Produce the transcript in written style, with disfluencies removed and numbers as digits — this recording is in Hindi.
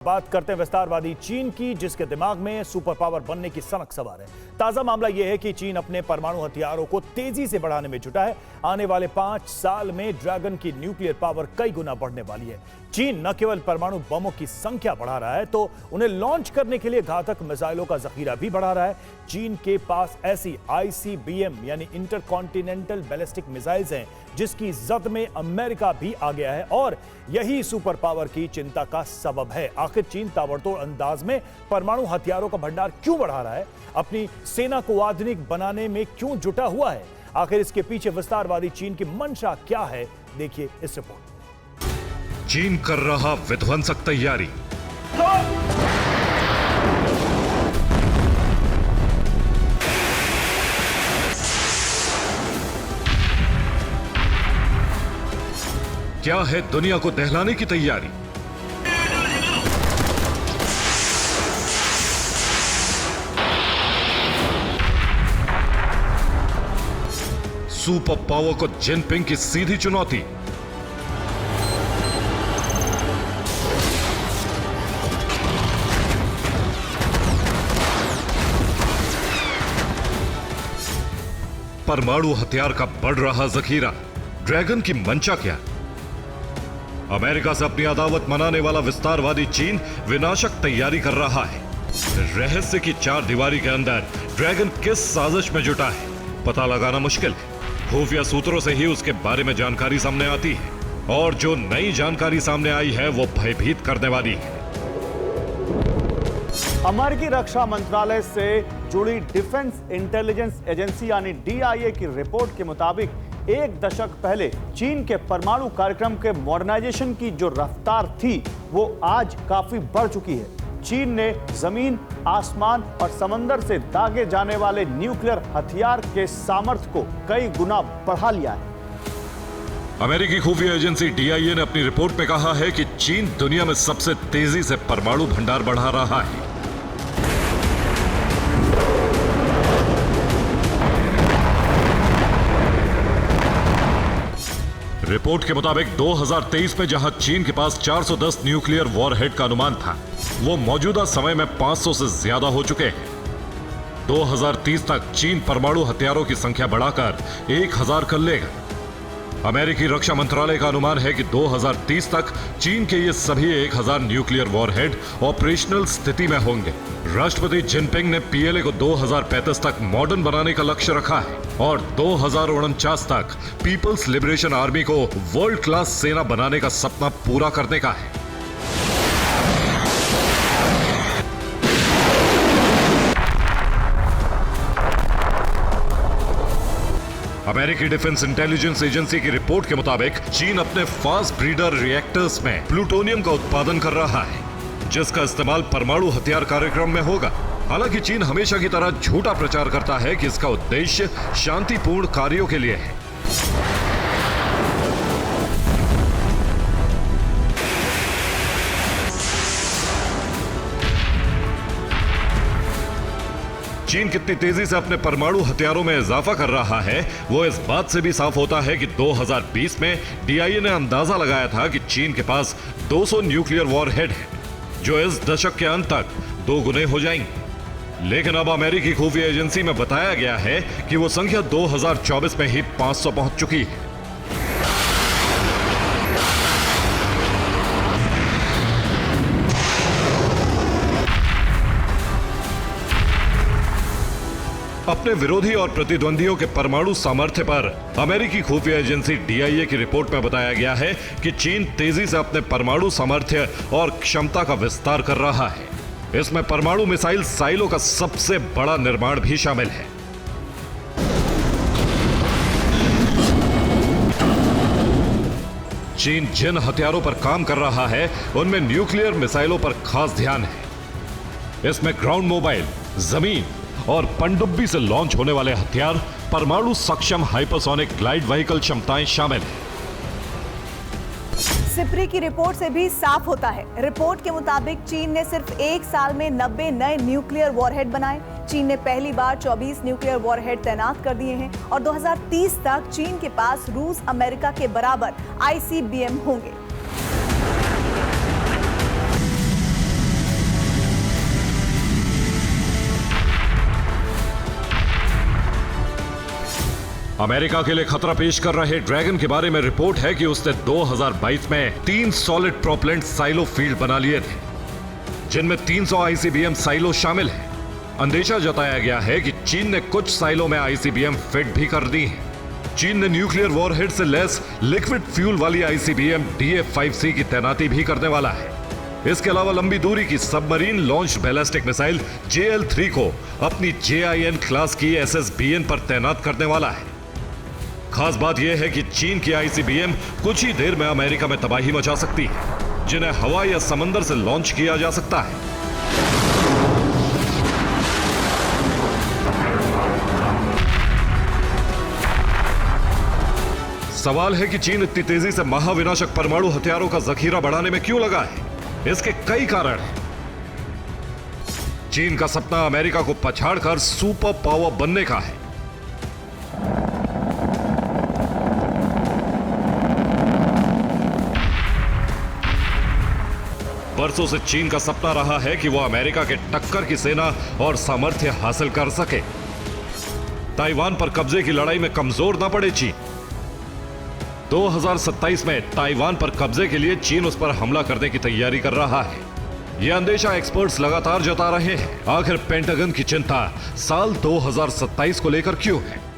बात करते हैं विस्तारवादी चीन की, जिसके दिमाग में सुपर पावर बनने की सनक सवार है। ताजा मामला यह है कि चीन अपने परमाणु हथियारों को तेजी से बढ़ाने में जुटा है। आने वाले 5 साल में ड्रैगन की न्यूक्लियर पावर कई गुना बढ़ने वाली है। चीन न केवल परमाणु बमों की संख्या बढ़ा रहा है, तो उन्हें लॉन्च करने के लिए घातक मिसाइलों का जखीरा भी बढ़ा रहा है। चीन के पास ऐसी ICBM यानी इंटरकॉन्टिनेंटल बैलिस्टिक मिसाइल्स हैं जिसकी जद में अमेरिका भी आ गया है, और यही सुपर पावर की चिंता का सबब है। आखिर चीन ताबड़तोड़ अंदाज में परमाणु हथियारों का भंडार क्यों बढ़ा रहा है? अपनी सेना को आधुनिक बनाने में क्यों जुटा हुआ है? आखिर इसके पीछे विस्तारवादी चीन की मंशा क्या है? देखिए इस रिपोर्ट। चीन कर रहा विध्वंसक तैयारी। क्या है दुनिया को दहलाने की तैयारी? सुपर पावर को जिनपिंग की सीधी चुनौती। परमाणु हथियार का बढ़ रहा जखीरा, ड्रैगन की मंशा क्या? अमेरिका से अपनी अदावत मनाने वाला विस्तारवादी चीन विनाशक तैयारी कर रहा है। रहस्य की 4 दीवारी के अंदर ड्रैगन किस साजिश में जुटा है, पता लगाना मुश्किल है। खुफिया सूत्रों से ही उसके बारे में जानकारी सामने आती है, और जो नई जानकारी सामने आई है वो भयभीत करने वाली है। अमेरिकी रक्षा मंत्रालय से जुड़ी डिफेंस इंटेलिजेंस एजेंसी यानी DIA की रिपोर्ट के मुताबिक 1 दशक पहले चीन के परमाणु कार्यक्रम के मॉडर्नाइजेशन की जो रफ्तार थी वो आज काफी बढ़ चुकी है। चीन ने जमीन, आसमान और समंदर से दागे जाने वाले न्यूक्लियर हथियार के सामर्थ्य को कई गुना बढ़ा लिया है। अमेरिकी खुफिया एजेंसी DIA ने अपनी रिपोर्ट में कहा है कि चीन दुनिया में सबसे तेजी से परमाणु भंडार बढ़ा रहा है। रिपोर्ट के मुताबिक 2023 में जहां चीन के पास 410 न्यूक्लियर वॉरहेड का अनुमान था, वो मौजूदा समय में 500 से ज्यादा हो चुके हैं। 2030 तक चीन परमाणु हथियारों की संख्या बढ़ाकर 1000 कर लेगा। अमेरिकी रक्षा मंत्रालय का अनुमान है कि 2030 तक चीन के ये सभी 1000 न्यूक्लियर वॉरहेड ऑपरेशनल स्थिति में होंगे। राष्ट्रपति जिनपिंग ने PLA को 2035 तक मॉडर्न बनाने का लक्ष्य रखा है, और 2049 तक पीपल्स लिबरेशन आर्मी को वर्ल्ड क्लास सेना बनाने का सपना पूरा करने का है। अमेरिकी डिफेंस इंटेलिजेंस एजेंसी की रिपोर्ट के मुताबिक चीन अपने फास्ट ब्रीडर रिएक्टर्स में प्लूटोनियम का उत्पादन कर रहा है, जिसका इस्तेमाल परमाणु हथियार कार्यक्रम में होगा। हालांकि चीन हमेशा की तरह झूठा प्रचार करता है कि इसका उद्देश्य शांतिपूर्ण कार्यों के लिए है। चीन कितनी तेजी से अपने परमाणु हथियारों में इजाफा कर रहा है, वो इस बात से भी साफ होता है कि 2020 में DIA ने अंदाजा लगाया था कि चीन के पास 200 न्यूक्लियर वॉरहेड है, जो इस दशक के अंत तक 2 गुने हो जाएंगे। लेकिन अब अमेरिकी खुफिया एजेंसी में बताया गया है कि वो संख्या 2024 में ही 500 पहुंच चुकी है। अपने विरोधी और प्रतिद्वंदियों के परमाणु सामर्थ्य पर अमेरिकी खुफिया एजेंसी DIA की रिपोर्ट में बताया गया है कि चीन तेजी से अपने परमाणु सामर्थ्य और क्षमता का विस्तार कर रहा है। इसमें परमाणु मिसाइल साइलो का सबसे बड़ा निर्माण भी शामिल है। चीन जिन हथियारों पर काम कर रहा है उनमें न्यूक्लियर मिसाइलों पर खास ध्यान है। इसमें ग्राउंड मोबाइल, जमीन और पनडुब्बी से लॉन्च होने वाले हथियार, परमाणु सक्षम हाइपरसोनिक ग्लाइड व्हीकल क्षमताएं शामिल हैं। सिप्री की रिपोर्ट से भी साफ होता है। रिपोर्ट के मुताबिक चीन ने सिर्फ 1 साल में 90 नए न्यूक्लियर वॉरहेड बनाए। चीन ने पहली बार 24 न्यूक्लियर वॉरहेड तैनात कर दिए हैं और 2030 तक चीन के पास रूस अमेरिका के बराबर ICBM होंगे। अमेरिका के लिए खतरा पेश कर रहे ड्रैगन के बारे में रिपोर्ट है कि उसने 2022 में 3 सॉलिड प्रोपेलेंट साइलो फील्ड बना लिए थे, जिनमें 300 आईसीबीएम साइलो शामिल हैं। अंदेशा जताया गया है कि चीन ने कुछ साइलो में आईसीबीएम फिट भी कर दी हैं। चीन ने न्यूक्लियर वॉरहेड से लैस लिक्विड फ्यूल वाली आईसीबीएम DF-5C की तैनाती भी करने वाला है। इसके अलावा लंबी दूरी की submarine launched ballistic missile JL-3 को अपनी JIN क्लास की SSBN पर तैनात करने वाला है। खास बात यह है कि चीन की आईसीबीएम कुछ ही देर में अमेरिका में तबाही मचा सकती है, जिन्हें हवा या समंदर से लॉन्च किया जा सकता है। सवाल है कि चीन इतनी तेजी से महाविनाशक परमाणु हथियारों का जखीरा बढ़ाने में क्यों लगा है? इसके कई कारण हैं। चीन का सपना अमेरिका को पछाड़कर सुपर पावर बनने का है। बरसों से चीन का सपना रहा है कि वह अमेरिका के टक्कर की सेना और सामर्थ्य हासिल कर सके। ताइवान पर कब्जे की लड़ाई में कमजोर ना पड़े चीन। 2027 में ताइवान पर कब्जे के लिए चीन उस पर हमला करने की तैयारी कर रहा है। यह अंदेशा एक्सपर्ट्स लगातार जता रहे हैं। आखिर पेंटागन की चिंता साल 2027 को लेकर क्यों है?